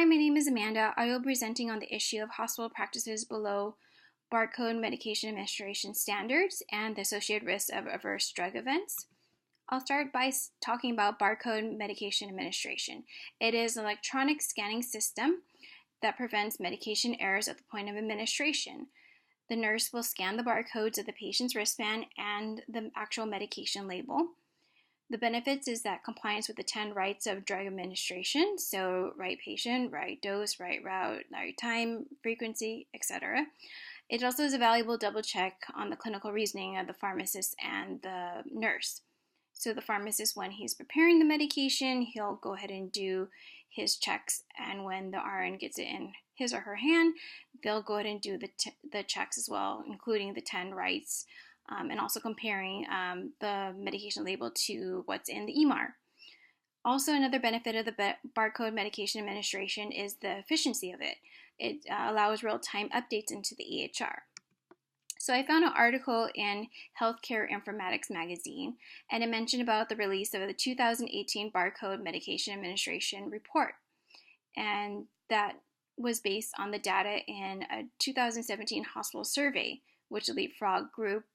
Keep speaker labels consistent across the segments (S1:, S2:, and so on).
S1: Hi, my name is Amanda. I will be presenting on the issue of hospital practices below barcode medication administration standards and the associated risks of adverse drug events. I'll start by talking about barcode medication administration. It is an electronic scanning system that prevents medication errors at the point of administration. The nurse will scan the barcodes of the patient's wristband and the actual medication label. The benefits is that compliance with the 10 rights of drug administration, so right patient, right dose, right route, right time, frequency, etc. It also is a valuable double check on the clinical reasoning of the pharmacist and the nurse. So the pharmacist, when he's preparing the medication, he'll go ahead and do his checks, and when the RN gets it in his or her hand, they'll go ahead and do the checks as well, including the 10 rights, and also comparing the medication label to what's in the EMR. Also, another benefit of the barcode medication administration is the efficiency of it. It allows real-time updates into the EHR. So I found an article in Healthcare Informatics magazine, and it mentioned about the release of the 2018 Barcode Medication Administration report. And that was based on the data in a 2017 hospital survey, which the Leapfrog Group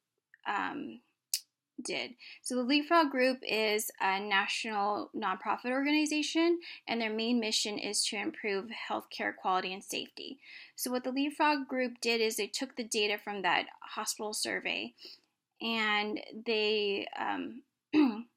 S1: did. So the Leapfrog Group is a national nonprofit organization, and their main mission is to improve healthcare quality and safety. So what the Leapfrog Group did is they took the data from that hospital survey, and they, in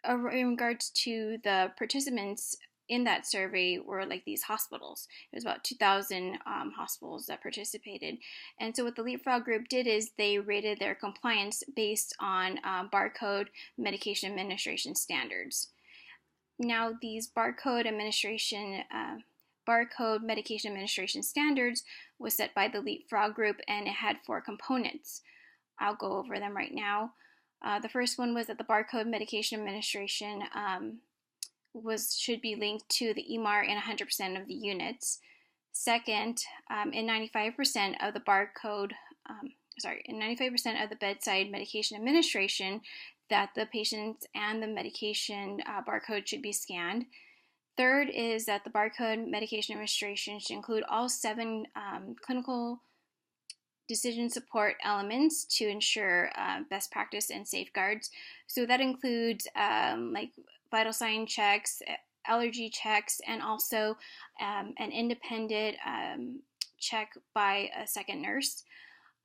S1: regards to the participants in that survey, were like these hospitals. It was about 2,000 hospitals that participated. And so what the Leapfrog Group did is they rated their compliance based on barcode medication administration standards. Now, these barcode medication administration standards was set by the Leapfrog Group, and it had 4 components. I'll go over them right now. The first one was that the barcode medication administration should be linked to the EMR in 100% of the units. Second, in 95% of the bedside medication administration, that the patient and the medication barcode should be scanned. Third is that the barcode medication administration should include all 7 clinical decision support elements to ensure best practice and safeguards. So that includes like vital sign checks, allergy checks, and also an independent check by a second nurse.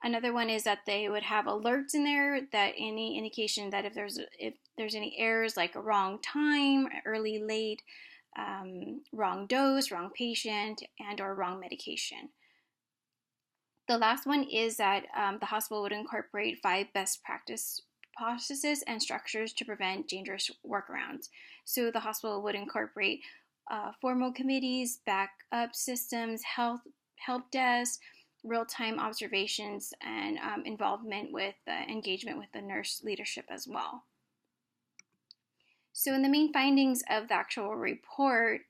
S1: Another one is that they would have alerts in there that any indication that if there's any errors like a wrong time, early, late, wrong dose, wrong patient, and or wrong medication. The last one is that the hospital would incorporate 5 best practice processes and structures to prevent dangerous workarounds. So the hospital would incorporate formal committees, backup systems, help desk, real-time observations, and involvement with engagement with the nurse leadership as well. So in the main findings of the actual report,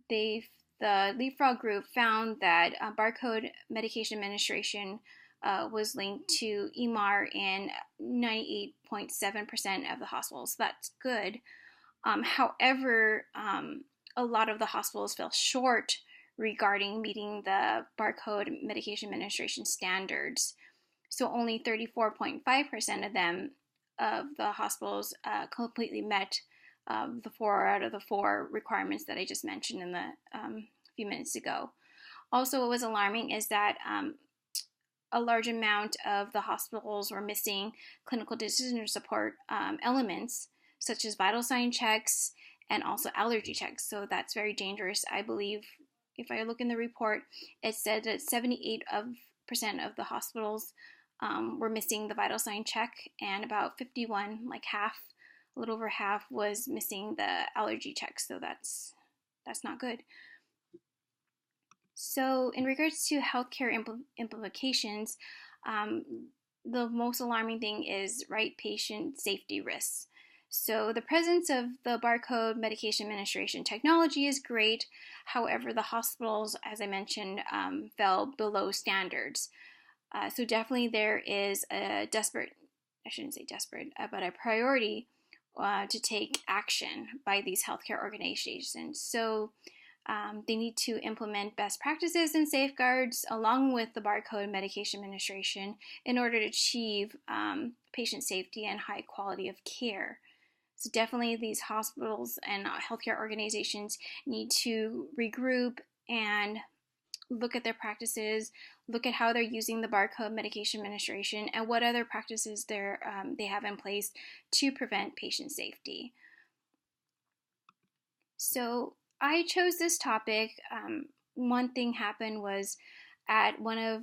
S1: the Leapfrog Group found that barcode medication administration was linked to EMR in 98.7% of the hospitals. So that's good. However, a lot of the hospitals fell short regarding meeting the barcode medication administration standards. So only 34.5% of the hospitals completely met the 4 out of the 4 requirements that I just mentioned in the few minutes ago. Also, what was alarming is that a large amount of the hospitals were missing clinical decision support elements, such as vital sign checks and also allergy checks. So that's very dangerous. I believe, if I look in the report, it said that 78% of the hospitals were missing the vital sign check, and about 51, like half, a little over half, was missing the allergy check. So that's not good. So in regards to healthcare implications, the most alarming thing is right patient safety risks. So the presence of the barcode medication administration technology is great. However, the hospitals, as I mentioned, fell below standards. So definitely there is a but a priority to take action by these healthcare organizations. So they need to implement best practices and safeguards along with the barcode medication administration in order to achieve patient safety and high quality of care. So definitely these hospitals and healthcare organizations need to regroup and look at their practices, look at how they're using the barcode medication administration, and what other practices they have in place to prevent patient safety. So I chose this topic. One thing happened was at one of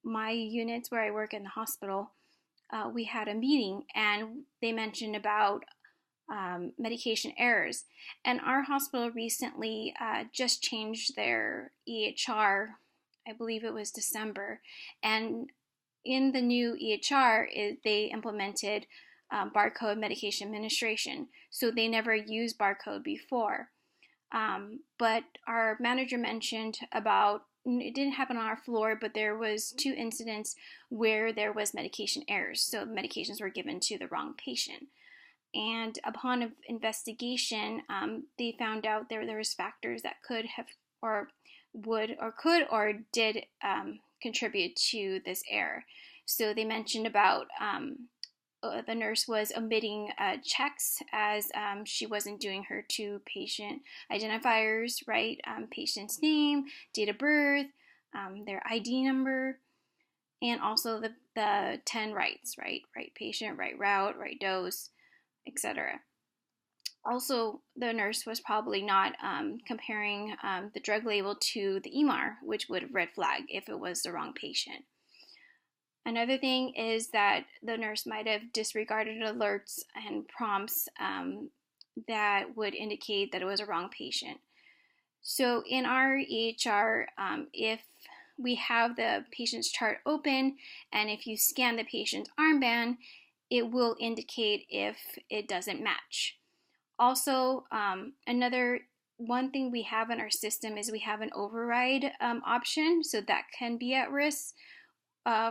S1: my units where I work in the hospital, we had a meeting and they mentioned about medication errors. And our hospital recently just changed their EHR. I believe it was December. And in the new EHR, they implemented barcode medication administration. So they never used barcode before. But our manager mentioned about, it didn't happen on our floor, but there was 2 incidents where there was medication errors. So medications were given to the wrong patient. And upon investigation, they found out there was factors that could have or would or could or did contribute to this error. So they mentioned about the nurse was omitting checks as she wasn't doing her 2 patient identifiers, right? Patient's name, date of birth, their ID number, and also the 10 rights, right? Right patient, right route, right dose, etc. Also, the nurse was probably not comparing the drug label to the EMR, which would red flag if it was the wrong patient. Another thing is that the nurse might have disregarded alerts and prompts that would indicate that it was a wrong patient. So in our EHR, if we have the patient's chart open and if you scan the patient's armband, it will indicate if it doesn't match. Also, another one thing we have in our system is we have an override option, so that can be at risk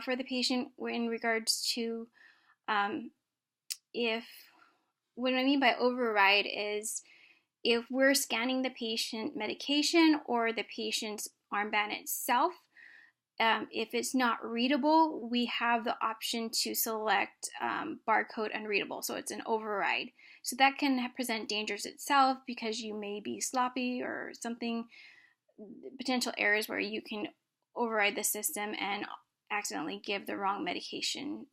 S1: for the patient in regards to what I mean by override is if we're scanning the patient medication or the patient's armband itself, if it's not readable, we have the option to select barcode unreadable, so it's an override. So that can present dangers itself because you may be sloppy or something, potential errors where you can override the system and accidentally give the wrong medication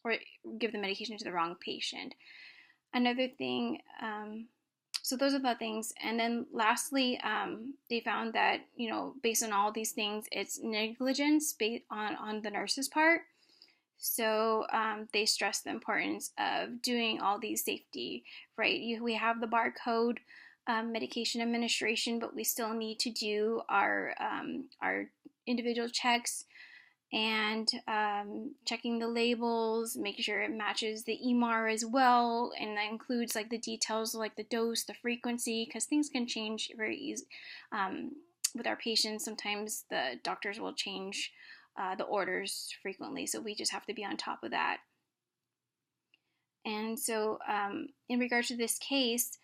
S1: or give the medication to the wrong patient. Another thing, so those are the things. And then lastly, they found that, based on all these things, it's negligence based on the nurse's part. So they stress the importance of doing all these safety, right? We have the barcode medication administration, but we still need to do our individual checks and checking the labels, making sure it matches the EMR as well, and that includes like the details like the dose, the frequency, because things can change very easy with our patients. Sometimes the doctors will change the orders frequently, so we just have to be on top of that. And so in regards to this case,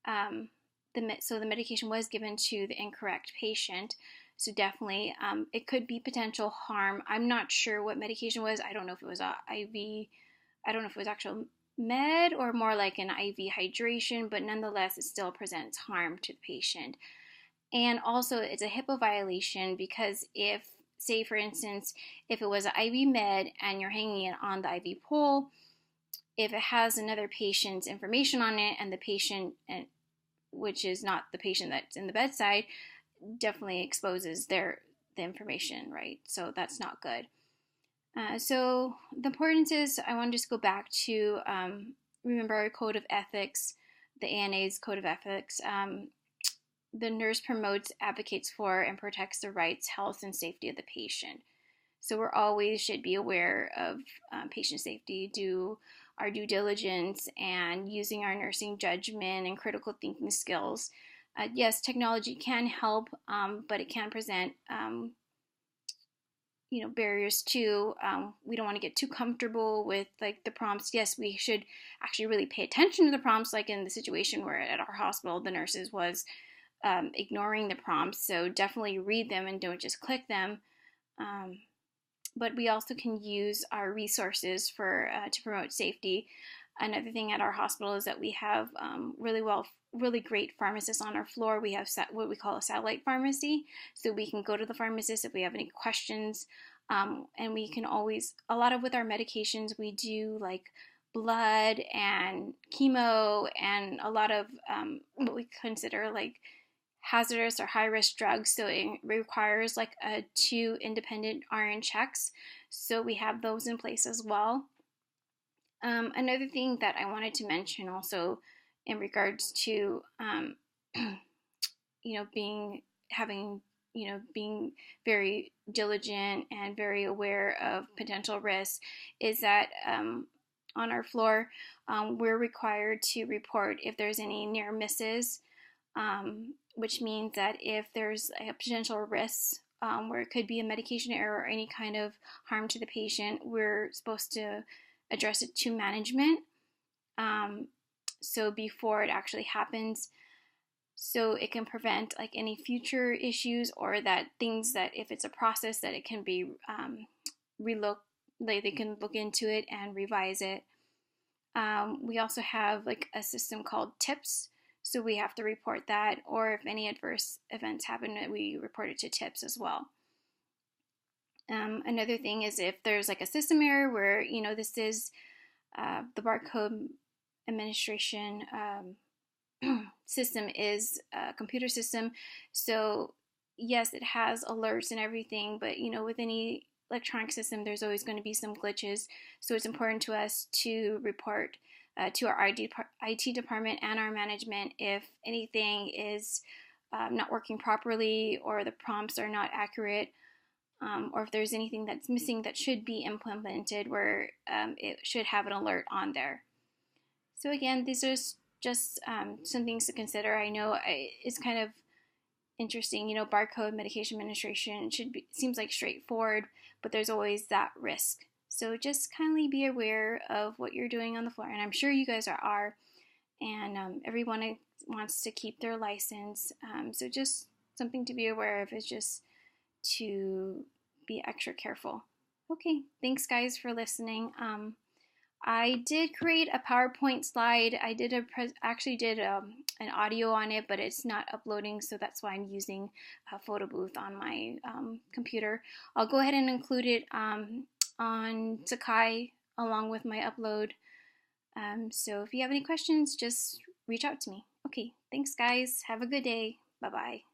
S1: the medication was given to the incorrect patient. So definitely, it could be potential harm. I'm not sure what medication was. I don't know if it was a IV. I don't know if it was actual med or more like an IV hydration, but nonetheless, it still presents harm to the patient. And also, it's a HIPAA violation because if, say for instance, if it was an IV med and you're hanging it on the IV pole, if it has another patient's information on it and the patient, which is not the patient that's in the bedside, definitely exposes the information, right? So that's not good. So the importance is, I want to just go back to remember our code of ethics, the ANA's code of ethics. The nurse promotes, advocates for, and protects the rights, health, and safety of the patient. So we're always should be aware of patient safety, do our due diligence, and using our nursing judgment and critical thinking skills. Yes, technology can help, but it can present barriers too. We don't want to get too comfortable with like the prompts. Yes, we should actually really pay attention to the prompts, like in the situation where at our hospital the nurses was ignoring the prompts. So definitely read them and don't just click them. But we also can use our resources to promote safety. Another thing at our hospital is that we have really great pharmacists on our floor. We have what we call a satellite pharmacy, so we can go to the pharmacist if we have any questions. And we can always, a lot of with our medications, we do like blood and chemo and a lot of what we consider like hazardous or high risk drugs. So it requires like 2 independent RN checks. So we have those in place as well. Another thing that I wanted to mention also in regards to, being very diligent and very aware of potential risks is that on our floor, we're required to report if there's any near misses, which means that if there's a potential risk where it could be a medication error or any kind of harm to the patient, we're supposed to address it to management. So before it actually happens, so it can prevent like any future issues, or that things that if it's a process that it can be they can look into it and revise it. We also have like a system called TIPS, so we have to report that, or if any adverse events happen, we report it to TIPS as well. Another thing is if there's like a system error where, this is the barcode administration system is a computer system. So yes, it has alerts and everything, but with any electronic system, there's always going to be some glitches. So it's important to us to report to our IT department and our management if anything is not working properly, or the prompts are not accurate, or if there's anything that's missing that should be implemented, where it should have an alert on there. So again, these are just some things to consider. I know it's kind of interesting, barcode medication administration seems like straightforward, but there's always that risk. So just kindly be aware of what you're doing on the floor, and I'm sure you guys are. And everyone wants to keep their license, so just something to be aware of is just to be extra careful. Okay, thanks guys for listening. I did create a PowerPoint slide. I did actually did an audio on it, but it's not uploading, so that's why I'm using a photo booth on my computer. I'll go ahead and include it on Sakai along with my upload. So if you have any questions, just reach out to me. Okay, thanks guys. Have a good day. Bye-bye.